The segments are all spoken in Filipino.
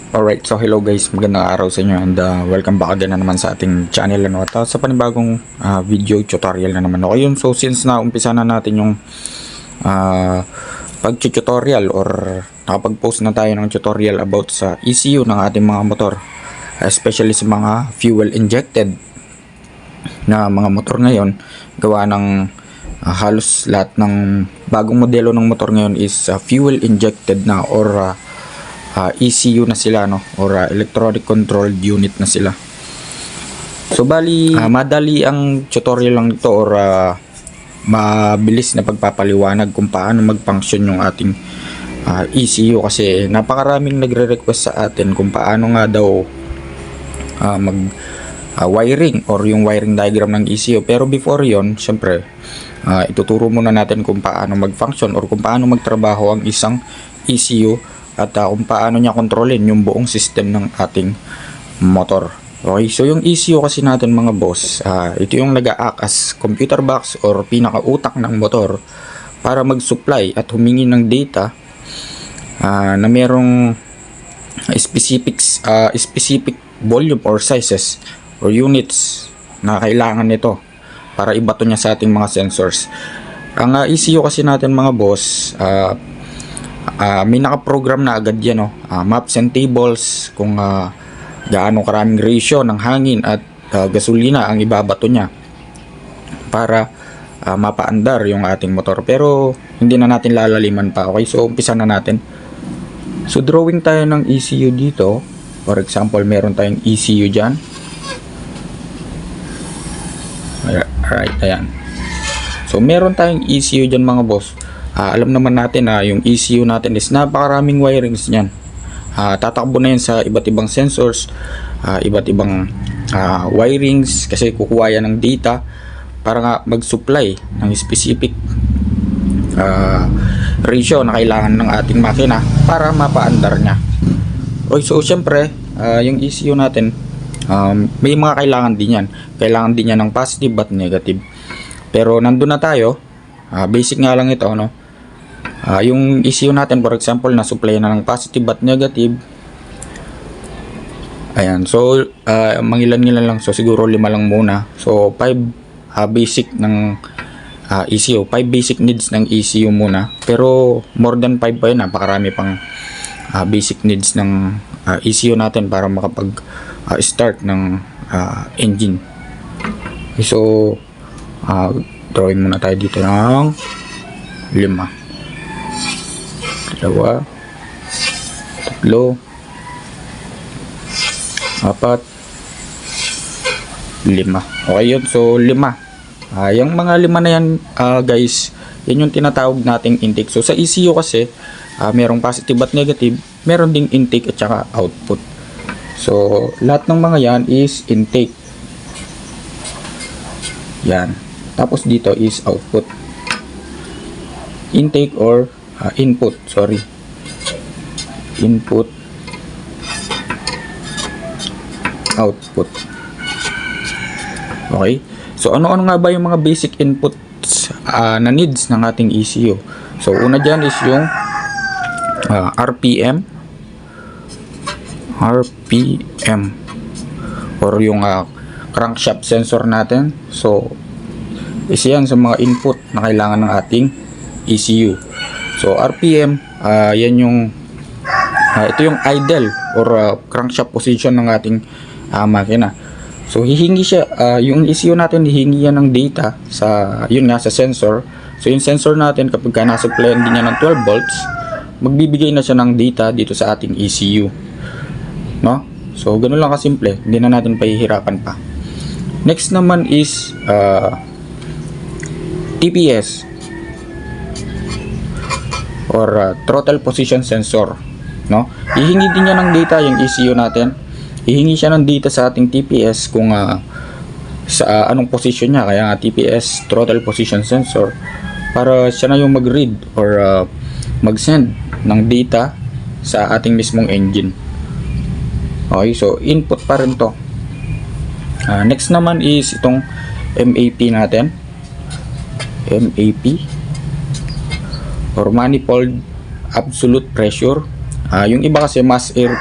Alright, so hello guys, magandang araw sa inyo and welcome back again na naman sa ating channel at sa panibagong video tutorial na naman ako yun. So since na umpisa na natin yung pag-tutorial or nakapag-post na tayo ng tutorial about sa ECU ng ating mga motor, especially sa mga fuel injected na mga motor ngayon, gawa ng halos lahat ng bagong modelo ng motor ngayon is fuel injected na or ECU na sila, no, or electronic controlled unit na sila. So bali madali ang tutorial lang ito or mabilis na pagpapaliwanag kung paano mag-function yung ating ECU, kasi napakaraming nagre-request sa atin kung paano nga daw mag wiring or yung wiring diagram ng ECU. Pero before yon, syempre ituturo muna natin kung paano mag-function or kung paano magtrabaho ang isang ECU at kung paano niya kontrolin yung buong system ng ating motor. Okay, so yung ECU kasi natin mga boss, ito yung nag-a-act as computer box or pinakautak ng motor para mag-supply at humingi ng data na merong specific volume or sizes or units na kailangan nito para ibato niya sa ating mga sensors. Ang ECU kasi natin mga boss, may nakaprogram na agad yan, no? Maps and tables kung gaano karaming ratio ng hangin at gasolina ang ibabato niya para mapaandar yung ating motor. Pero hindi na natin lalaliman pa. Okay, so umpisa na natin. So drawing tayo ng ECU dito. For example, meron tayong ECU dyan. Alright, ayan. So meron tayong ECU dyan mga boss. Alam naman natin na yung ECU natin is napakaraming wirings niyan. Tatakbo na yun sa iba't ibang sensors, iba't ibang wirings, kasi kukuha yan ng data para nga mag-supply ng specific ratio na kailangan ng ating makina para mapaandar niya. Okay, so syempre yung ECU natin, may mga kailangan din yan. Kailangan din yan ng positive at negative. Pero nandun na tayo, basic nga lang ito, no? Yung ECU natin, for example, na-supply na ng positive at negative. Ayan, so mangilan-ngilan lang. So siguro 5 lang muna. So 5 basic ng ECU, 5 basic needs ng ECU muna. Pero more than 5 pa yun, napakarami pang basic needs ng ECU natin para makapag start ng engine. So drawing muna tayo dito ng 5, 2, 3, 4, 5. Okay yun, so 5. Yung mga 5 na yan guys, yan yung tinatawag nating intake. So sa ECU kasi merong positive at negative, meron ding intake at saka output. So lahat ng mga yan is intake. Yan. Tapos dito is output. Intake or input, sorry. Input, output. Okay? So ano-ano nga ba yung mga basic inputs na needs ng ating ECU? So una dyan is yung RPM or yung crankshaft sensor natin. So isa yan sa mga input na kailangan ng ating ECU. So RPM, yan yung ito yung idle or crankshaft position ng ating makina. So hihingi siya, yung ECU natin hihingi yan ng data sa yun nga sa sensor. So yung sensor natin kapag na-supplyan din niya ng 12 volts, magbibigay na siya ng data dito sa ating ECU. No? So ganoon lang kasimple, hindi na natin pahihirapan pa. Next naman is TPS or throttle position sensor, no? Hihingi din niya ng data yung ECU natin. Hihingi siya ng data sa ating TPS kung sa anong position niya, kaya TPS throttle position sensor, para siya na yung mag-read or mag-send ng data sa ating mismong engine. Okay, so input pa rin to. Next naman is itong MAP natin. MAP or manifold absolute pressure Yung iba kasi mass air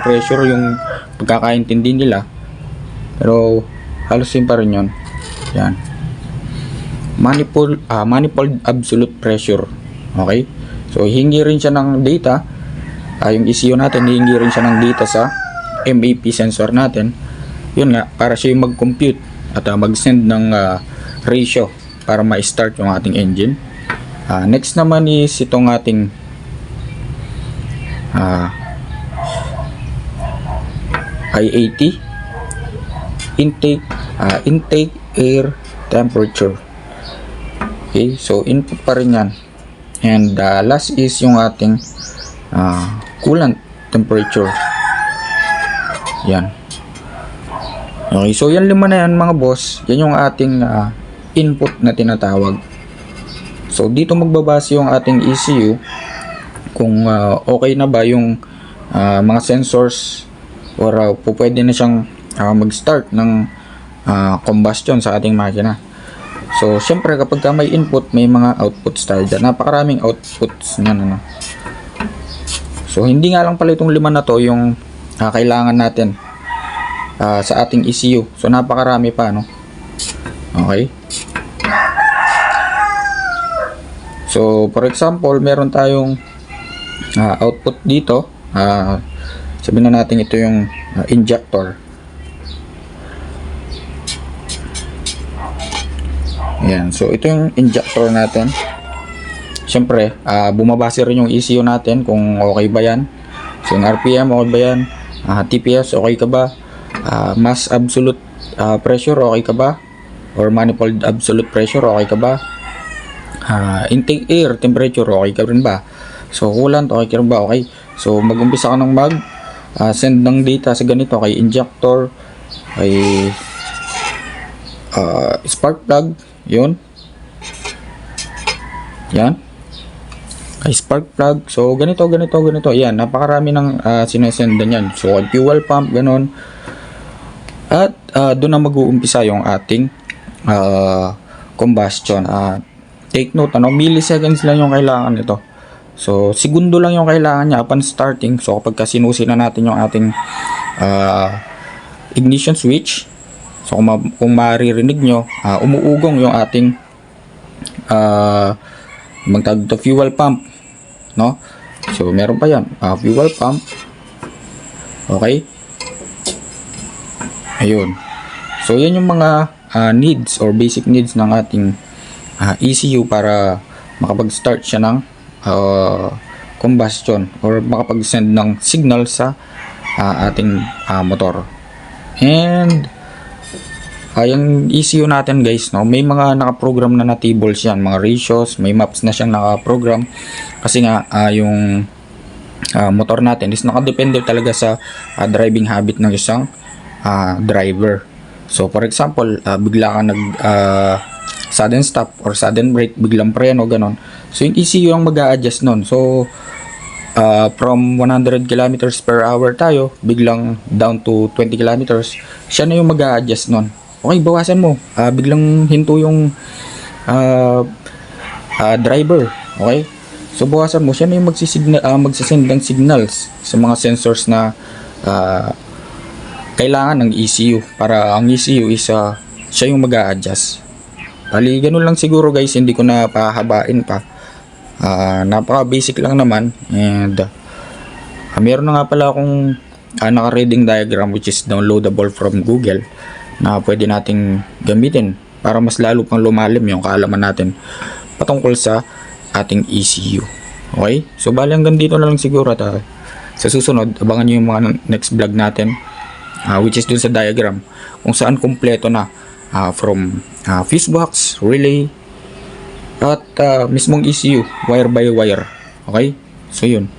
pressure yung pagkakaintindi nila. Pero halos same pa rin yun. Yan. Manifold absolute pressure. Okay? So hingi rin siya ng data. Yung ECU natin, hingi rin siya ng data sa MAP sensor natin. Yun nga, para siya yung mag-compute at mag-send ng ratio para ma-start yung ating engine. Next naman is itong ating IAT, intake air temperature. Okay, so input pa rin yan. And last is yung ating coolant temperature. Yan. Okay, so yan lima na yan mga boss. Yan yung ating input na tinatawag. So dito magbabase yung ating ECU kung okay na ba yung mga sensors or pwede na siyang mag-start ng combustion sa ating makina. So syempre kapag may input, may mga outputs tayo dyan. Napakaraming outputs niyan, ano. So hindi nga lang pala itong lima na to yung kailangan natin sa ating ECU. So napakarami pa, no? Okay. So for example, meron tayong output dito. Sabihin na natin ito yung injector. Ayan. So ito yung injector natin. Siyempre, bumabase rin yung ECU natin kung okay ba yan. So yung RPM, okay ba yan? TPS, okay ka ba? Mass absolute pressure, okay ka ba? Or manifold absolute pressure, okay ka ba? Intake air temperature, okay ka rin ba? So coolant, okay ka rin ba? Okay. So mag-umpisa ka ng send ng data sa ganito kay injector, kay spark plug, yun. Yan. Kay spark plug. So ganito. Yan, napakarami ng sinesendan yan. So kay fuel pump, ganun. At doon na mag-uumpisa yung ating combustion. Take note, milliseconds lang yung kailangan nito. So segundo lang yung kailangan niya upon starting. So kapag sinusin na natin yung ating ignition switch, so kung maririnig nyo, umuugong yung ating magtawag to fuel pump, no? So meron pa yan, fuel pump. Okay, ayun. So yan yung mga needs or basic needs ng ating ECU para makapag-start siya ng combustion or makapag-send ng signal sa ating motor. And yung ECU natin guys, no, may mga nakaprogram na tables yan, mga ratios, may maps na siyang nakaprogram kasi nga yung motor natin is nakadepende talaga sa driving habit ng isang driver. So for example, bigla ka sudden stop or sudden brake, biglang preno, ganon. So yung ECU ang mag-a-adjust nun. So from 100 kilometers per hour tayo, biglang down to 20 kilometers, siya na yung mag-a-adjust nun. Okay, bawasan mo. Biglang hinto yung driver. Okay? So bawasan mo, siya na yung magsisend ng signals sa mga sensors na kailangan ng ECU para ang ECU is siya yung mag-a-adjust. Bali, ganun lang siguro guys, hindi ko na pahabain pa. Napaka basic lang naman. And meron na nga pala akong naka-reading diagram which is downloadable from Google na pwede nating gamitin para mas lalo pang lumalim yung kaalaman natin patungkol sa ating ECU. Okay? So bali hanggang dito na lang siguro at sa susunod abangan nyo yung mga next vlog natin which is dun sa diagram kung saan kumpleto na from fuse box, relay at mismong ECU wire by wire. Okay? So yun.